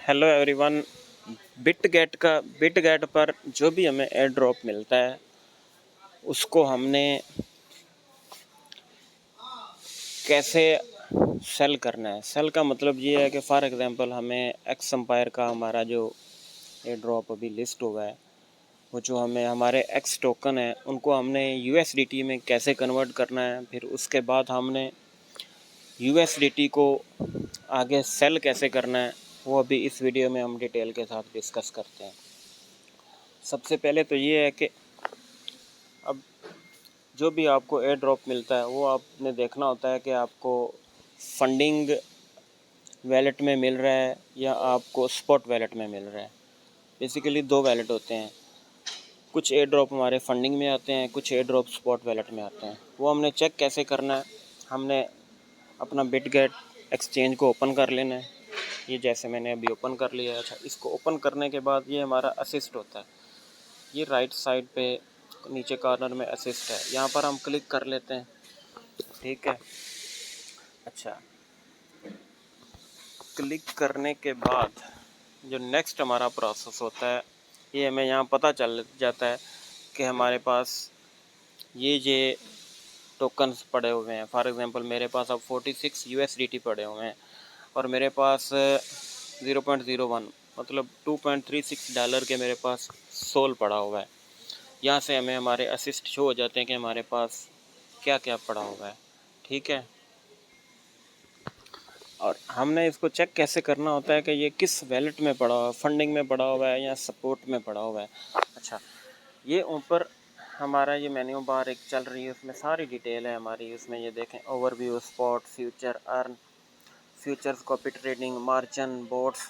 Hello everyone. Bitget पर जो भी हमें एयर ड्रॉप मिलता है उसको हमने कैसे सेल करना है। सेल का मतलब ये है कि फॉर एग्जांपल हमें एक्स एम्पायर का हमारा जो एयर ड्रॉप अभी लिस्ट हुआ है, वो जो हमें हमारे एक्स टोकन है उनको हमने यूएसडीटी में कैसे कन्वर्ट करना है, फिर उसके बाद हमने यूएसडीटी को आगे सेल कैसे करना है, वो अभी इस वीडियो में हम डिटेल के साथ डिस्कस करते हैं। सबसे पहले तो ये है कि अब जो भी आपको एयर ड्रॉप मिलता है वो आपने देखना होता है कि आपको फंडिंग वैलेट में मिल रहा है या आपको स्पॉट वैलेट में मिल रहा है। बेसिकली दो वैलेट होते हैं। कुछ एयर ड्रॉप हमारे फंडिंग में आते हैं, कुछ एयर ड्रॉप स्पॉट वैलेट में आते हैं। वो हमने चेक कैसे करना है, हमने अपना बिटगेट एक्सचेंज को ओपन कर लेना है। ये जैसे मैंने अभी ओपन कर लिया है। अच्छा, इसको ओपन करने के बाद ये हमारा असिस्ट होता है। ये राइट साइड पे नीचे कॉर्नर में असिस्ट है, यहाँ पर हम क्लिक कर लेते हैं। ठीक है। अच्छा, क्लिक करने के बाद जो नेक्स्ट हमारा प्रोसेस होता है, ये हमें यहाँ पता चल जाता है कि हमारे पास ये टोकन्स पड़े हुए हैं। फॉर एग्जांपल मेरे पास अब 46 यूएसडीटी पड़े हुए हैं और मेरे पास 0.01 मतलब $2.36 के मेरे पास सोल पड़ा हुआ है। यहाँ से हमें हमारे असिस्ट शो हो जाते हैं कि हमारे पास क्या क्या पड़ा हुआ है। ठीक है। और हमने इसको चेक कैसे करना होता है कि ये किस वैलेट में पड़ा हुआ है, फंडिंग में पड़ा हुआ है या सपोर्ट में पड़ा हुआ है। अच्छा, ये ऊपर हमारा ये मेन्यू बार एक चल रही है, उसमें सारी डिटेल है हमारी। उसमें ये देखें, overview, spot, future, earn, futures, copy trading, margin, boats,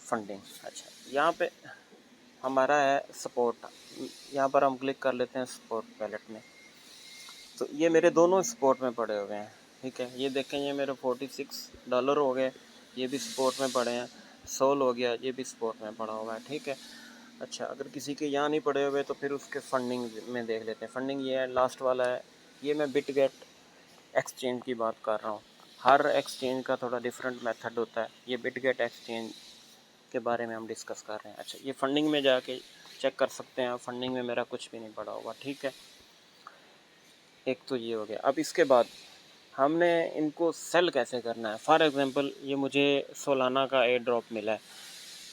funding. अच्छा, यहाँ पे हमारा है सपोर्ट। यहाँ पर हम क्लिक कर लेते हैं सपोर्ट वैलेट में। तो ये मेरे दोनों सपोर्ट में पड़े हुए हैं। ठीक है, ये देखें, ये मेरे $46 हो गए, ये भी सपोर्ट में पड़े हैं। सोल हो गया, ये भी सपोर्ट में पड़ा हुआ है। ठीक है। अच्छा, अगर किसी के यहाँ नहीं पड़े हुए तो फिर उसके फंडिंग में देख लेते हैं। फंडिंग ये है, लास्ट वाला है। ये मैं बिटगेट एक्सचेंज की बात कर रहा हूँ। हर एक्सचेंज का थोड़ा डिफरेंट मेथड होता है। ये बिटगेट एक्सचेंज के बारे में हम डिस्कस कर रहे हैं। अच्छा, ये फंडिंग में जाके चेक कर सकते हैं। फंडिंग में मेरा कुछ भी नहीं पड़ा हुआ। ठीक है, एक तो ये हो गया। अब इसके बाद हमने इनको सेल कैसे करना है। फॉर एग्जांपल ये मुझे सोलाना का एयर ड्रॉप मिला है,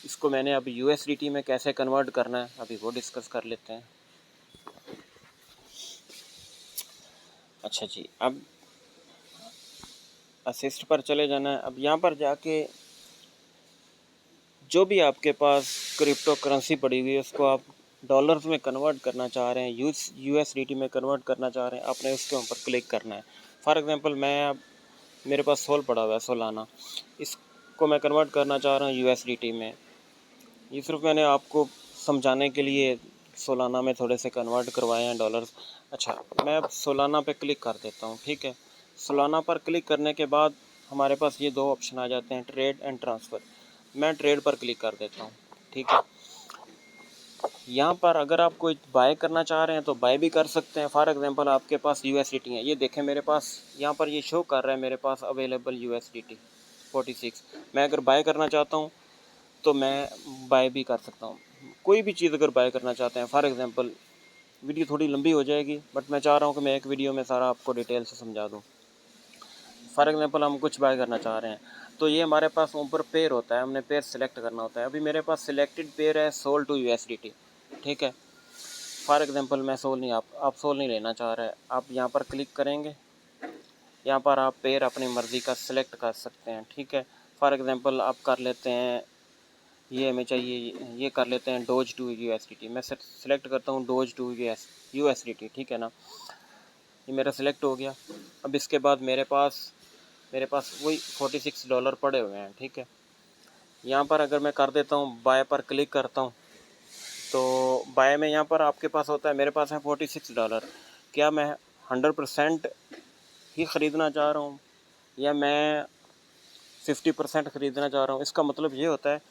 इसको मैंने अभी यूएसडीटी में कैसे कन्वर्ट करना है अभी वो डिस्कस कर लेते हैं। अच्छा जी, अब असिस्ट पर चले जाना है। अब यहाँ पर जाके जो भी आपके पास क्रिप्टो करेंसी पड़ी हुई है उसको आप डॉलर्स में कन्वर्ट करना चाह रहे हैं, यूएसडीटी में कन्वर्ट करना चाह रहे हैं, आपने उसके ऊपर क्लिक करना है। फॉर एग्जांपल मैं अब मेरे पास सोल पड़ा हुआ है, सोलाना, इसको मैं कन्वर्ट करना चाह रहा हूँ यूएसडीटी में। ये सिर्फ मैंने आपको समझाने के लिए सोलाना में थोड़े से कन्वर्ट करवाए हैं डॉलर्स। अच्छा, मैं अब सोलाना पे क्लिक कर देता हूँ। ठीक है, सोलाना पर क्लिक करने के बाद हमारे पास ये दो ऑप्शन आ जाते हैं, ट्रेड एंड ट्रांसफ़र। मैं ट्रेड पर क्लिक कर देता हूँ। ठीक है, यहाँ पर अगर आप कोई बाय करना चाह रहे हैं तो बाय भी कर सकते हैं। फॉर एग्जांपल आपके पास यूएसडीटी है, ये देखें मेरे पास यहाँ पर ये शो कर रहा है मेरे पास अवेलेबल यूएसडीटी 46। मैं अगर बाय करना चाहता हूँ तो मैं बाय भी कर सकता हूँ। कोई भी चीज़ अगर बाय करना चाहते हैं, फॉर एग्जांपल वीडियो थोड़ी लंबी हो जाएगी बट मैं चाह रहा हूँ कि मैं एक वीडियो में सारा आपको डिटेल से समझा दूँ। फॉर एग्जांपल हम कुछ बाय करना चाह रहे हैं तो ये हमारे पास ऊपर पेयर होता है, हमने पेयर सिलेक्ट करना होता है। अभी मेरे पास सिलेक्टेड पेयर है सोल टू यूएसडीटी। ठीक है, फॉर एग्जांपल मैं सोल नहीं, आप सोल नहीं लेना चाह रहे हैं, आप यहाँ पर क्लिक करेंगे, यहाँ पर आप पेयर अपनी मर्ज़ी का सिलेक्ट कर सकते हैं। ठीक है, फॉर एग्जांपल आप कर लेते हैं, ये हमें चाहिए, ये कर लेते हैं डोज टू यूएसडीटी। मैं सेलेक्ट करता हूँ डोज टू यूएसडीटी। ठीक है ना, ये मेरा सिलेक्ट हो गया। अब इसके बाद मेरे पास वही $46 पड़े हुए हैं। ठीक है, यहाँ पर अगर मैं कर देता हूँ, बाय पर क्लिक करता हूँ, तो बाय में यहाँ पर आपके पास होता है, मेरे पास है $46। क्या मैं 100% ही ख़रीदना चाह रहा हूँ या मैं 50% ख़रीदना चाह रहा हूँ। इसका मतलब ये होता है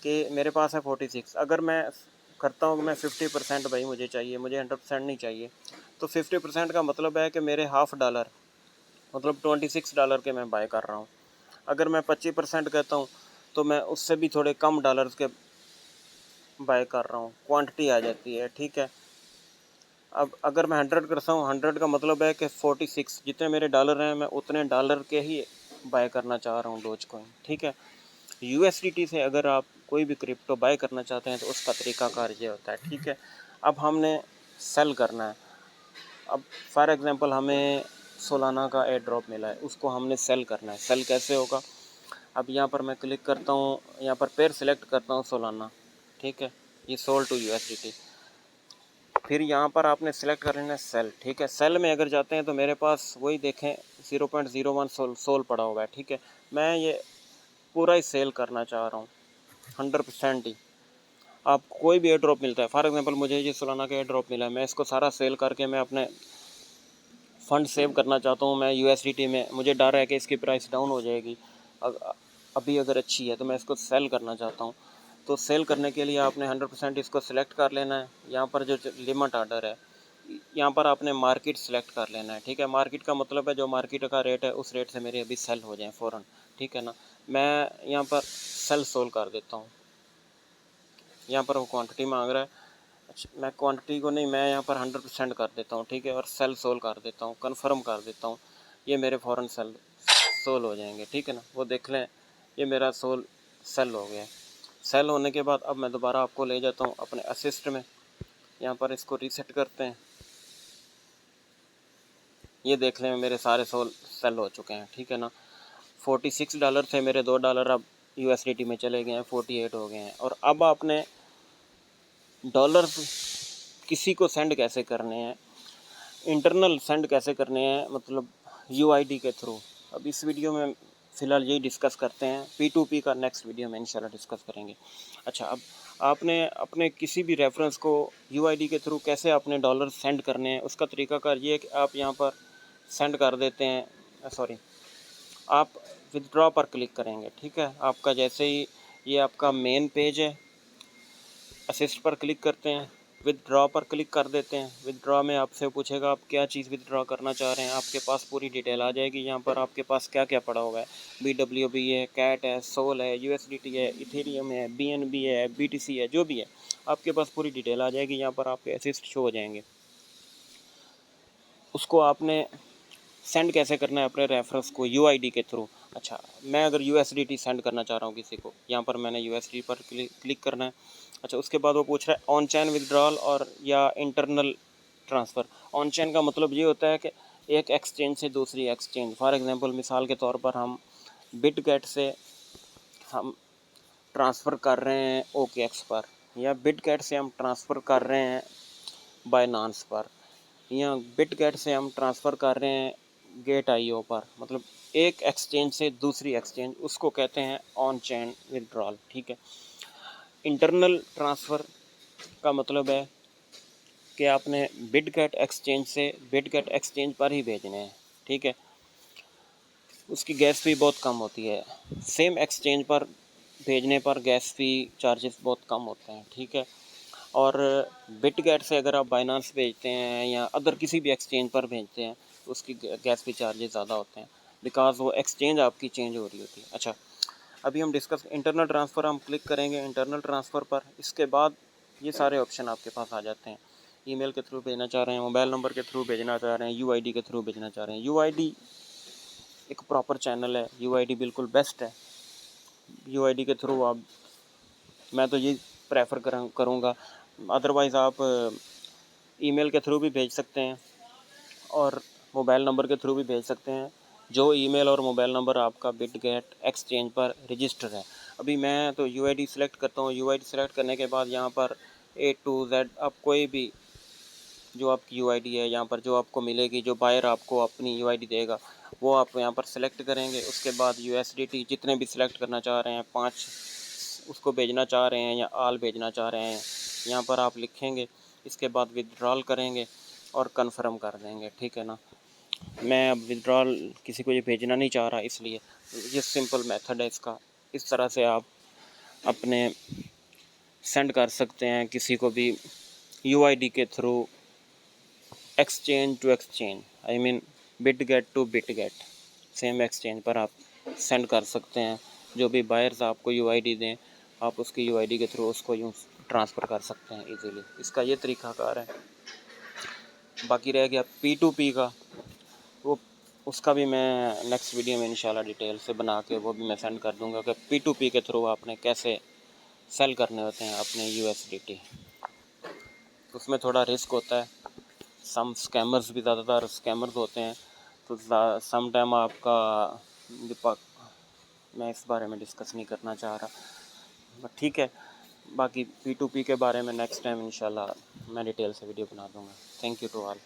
कि मेरे पास है 46, अगर मैं करता हूँ कि मैं 50% भाई मुझे चाहिए, मुझे 100% नहीं चाहिए, तो 50% का मतलब है कि मेरे $50 मतलब $26 के मैं बाय कर रहा हूँ। अगर मैं 25% कहता हूँ तो मैं उससे भी थोड़े कम डॉलर्स के बाय कर रहा हूँ, क्वांटिटी आ जाती है, ठीक है। अब अगर मैं 100 करता हूँ, 100 का मतलब है कि 46 जितने मेरे डॉलर हैं मैं उतने डॉलर के ही बाय करना चाह रहा हूँ डोज कॉइन, ठीक है। यूएसडीटी से अगर आप कोई भी क्रिप्टो बाय करना चाहते हैं तो उसका तरीकाकार ये होता है, ठीक है। अब हमने सेल करना है। अब फॉर एग्जांपल हमें सोलाना का एयर ड्रॉप मिला है, उसको हमने सेल करना है। सेल कैसे होगा? अब यहाँ पर मैं क्लिक करता हूँ, यहाँ पर पेयर सिलेक्ट करता हूँ सोलाना, ठीक है। ये सोल टू यूएसडीटी। फिर यहाँ पर आपने सेलेक्ट कर लेना है सेल, ठीक है। सेल में अगर जाते हैं तो मेरे पास वही देखें 0.01 सोल पड़ा हुआ है, ठीक है। मैं ये पूरा ही सेल करना चाह रहा हूँ 100% ही। आपको कोई भी एयर ड्रॉप मिलता है, फॉर एग्जांपल मुझे ये सोलाना का एयर ड्रॉप मिला है, मैं इसको सारा सेल करके मैं अपने फ़ंड सेव करना चाहता हूँ। मैं यूएसडीटी में, मुझे डर है कि इसकी प्राइस डाउन हो जाएगी, अभी अगर अच्छी है तो मैं इसको सेल करना चाहता हूँ। तो सेल करने के लिए आपने 100% इसको सिलेक्ट कर लेना है। यहाँ पर जो लिमिट ऑर्डर है, यहाँ पर आपने मार्केट सिलेक्ट कर लेना है, ठीक है। मार्केट का मतलब है जो मार्केट का रेट है उस रेट से मेरे अभी सेल हो जाए फ़ौरन, ठीक है ना। मैं यहाँ पर सेल सोल कर देता हूँ। यहाँ पर वो क्वांटिटी मांग रहा है, अच्छा मैं क्वांटिटी को नहीं, मैं यहाँ पर 100% कर देता हूँ, ठीक है। और सेल सोल कर देता हूँ, कन्फर्म कर देता हूँ। ये मेरे फ़ौरन सोल हो जाएंगे, ठीक है ना। वो देख लें, ये मेरा सेल हो गया। सेल होने के बाद अब मैं दोबारा आपको ले जाता हूँ अपने असिस्ट में। यहाँ पर इसको रीसेट करते हैं। ये देख लें मेरे सारे सेल हो चुके हैं, ठीक है ना। $46 थे मेरे, $2 अब यूएसडीटी में चले गए हैं, 48 हो गए हैं। और अब आपने डॉलर किसी को सेंड कैसे करने हैं, इंटरनल सेंड कैसे करने हैं, मतलब यूआईडी के थ्रू। अब इस वीडियो में फ़िलहाल यही डिस्कस करते हैं, P2P का नेक्स्ट वीडियो में इंशाल्लाह डिस्कस करेंगे। अच्छा, अब आपने अपने किसी भी रेफरेंस को यूआईडी के थ्रू कैसे अपने डॉलर सेंड करने हैं, उसका तरीकाकार ये है कि आप यहाँ पर सेंड कर देते हैं, सॉरी, आप विदड्रॉ पर क्लिक करेंगे, ठीक है। आपका जैसे ही ये आपका मेन पेज है, असिस्ट पर क्लिक करते हैं, विदड्रॉ पर क्लिक कर देते हैं। विदड्रॉ में आपसे पूछेगा आप क्या चीज़ विदड्रॉ करना चाह रहे हैं, आपके पास पूरी डिटेल आ जाएगी। यहाँ पर आपके पास क्या क्या पड़ा हुआ है, BWB है, कैट है, सोल है, यूएसडीटी है, इथेरियम है, BNB है, BTC है, जो भी है आपके पास पूरी डिटेल आ जाएगी। यहाँ पर आपके असिस्ट शो हो जाएंगे। उसको आपने सेंड कैसे करना है अपने रेफरेंस को, यूआईडी के थ्रू। अच्छा, मैं अगर यूएसडीटी सेंड करना चाह रहा हूँ किसी को, यहाँ पर मैंने यूएसडी पर क्लिक करना है। अच्छा, उसके बाद वो पूछ रहा है ऑन चैन विदड्रॉल और या इंटरनल ट्रांसफ़र। ऑन चैन का मतलब ये होता है कि एक एक्सचेंज से दूसरी एक्सचेंज, फॉर एग्जांपल मिसाल के तौर पर हम बिटगेट से हम ट्रांसफ़र कर रहे हैं OKX पर, या बिटगेट से हम ट्रांसफ़र कर रहे हैं बाइनांस पर, या बिटगेट से हम ट्रांसफ़र कर रहे हैं Gate.io पर। मतलब एक एक्सचेंज से दूसरी एक्सचेंज, उसको कहते हैं ऑन चैन विदड्रॉल, ठीक है। इंटरनल ट्रांसफ़र का मतलब है कि आपने बिटगेट एक्सचेंज से बिटगेट एक्सचेंज पर ही भेजने हैं, ठीक है। उसकी गैस फी बहुत कम होती है। सेम एक्सचेंज पर भेजने पर गैस फी चार्जेस बहुत कम होते हैं, ठीक है। और बिटगेट से अगर आप बाइनांस भेजते हैं या अदर किसी भी एक्सचेंज पर भेजते हैं तो उसकी गैस फी चार्जेस ज़्यादा होते हैं, बिकॉज वो एक्सचेंज आपकी चेंज हो रही होती है। अच्छा, अभी हम डिस्कस इंटरनल ट्रांसफ़र, हम क्लिक करेंगे इंटरनल ट्रांसफ़र पर। इसके बाद ये सारे ऑप्शन आपके पास आ जाते हैं। ईमेल के थ्रू भेजना चाह रहे हैं, मोबाइल नंबर के थ्रू भेजना चाह रहे हैं, यूआईडी के थ्रू भेजना चाह रहे हैं। यूआईडी एक प्रॉपर चैनल है, यूआईडी बिल्कुल बेस्ट है। यूआईडी के थ्रू आप, मैं तो ये प्रेफर करूँगा। अदरवाइज़ आप ईमेल के थ्रू भी भेज सकते हैं और मोबाइल नंबर के थ्रू भी भेज सकते हैं, जो ईमेल और मोबाइल नंबर आपका बिटगेट एक्सचेंज पर रजिस्टर है। अभी मैं तो यूआईडी सेलेक्ट करता हूँ। यूआईडी सेलेक्ट करने के बाद यहाँ पर A to Z आप कोई भी जो आपकी यूआईडी है, यहाँ पर जो आपको मिलेगी, जो बायर आपको अपनी यूआईडी देगा, वो आप यहाँ पर सेलेक्ट करेंगे। उसके बाद यूएसडीटी जितने भी सिलेक्ट करना चाह रहे हैं, 5 उसको भेजना चाह रहे हैं या आल भेजना चाह रहे हैं, यहाँ पर आप लिखेंगे। इसके बाद विड्रॉल करेंगे और कन्फर्म कर देंगे, ठीक है ना। मैं अब विड्रॉल किसी को ये भेजना नहीं चाह रहा, इसलिए ये सिंपल मेथड है इसका। इस तरह से आप अपने सेंड कर सकते हैं किसी को भी यूआईडी के through, exchange to exchange, I mean Bitget to Bitget, same exchange पर आप सेंड कर सकते हैं। जो भी बायर्स आपको यूआईडी दें, आप उसकी यूआईडी के थ्रू उसको यूँ ट्रांसफ़र कर सकते हैं इजीली। इसका ये तरीक़ाकार है। बाकी रह गया P2P का, वो उसका भी मैं नेक्स्ट वीडियो में इंशाल्लाह डिटेल से बना के वो भी मैं सेंड कर दूंगा कि P2P के थ्रू आपने कैसे सेल करने होते हैं अपने USDT। उसमें थोड़ा रिस्क होता है, सम स्कैमर्स भी ज़्यादातर स्कैमर्स होते हैं, तो सम टाइम आपका मैं इस बारे में डिस्कस नहीं करना चाह रहा, बट ठीक है। बाकी P2P के बारे में नेक्स्ट टाइम इंशाल्लाह मैं डिटेल से वीडियो बना दूंगा। Thank you to all.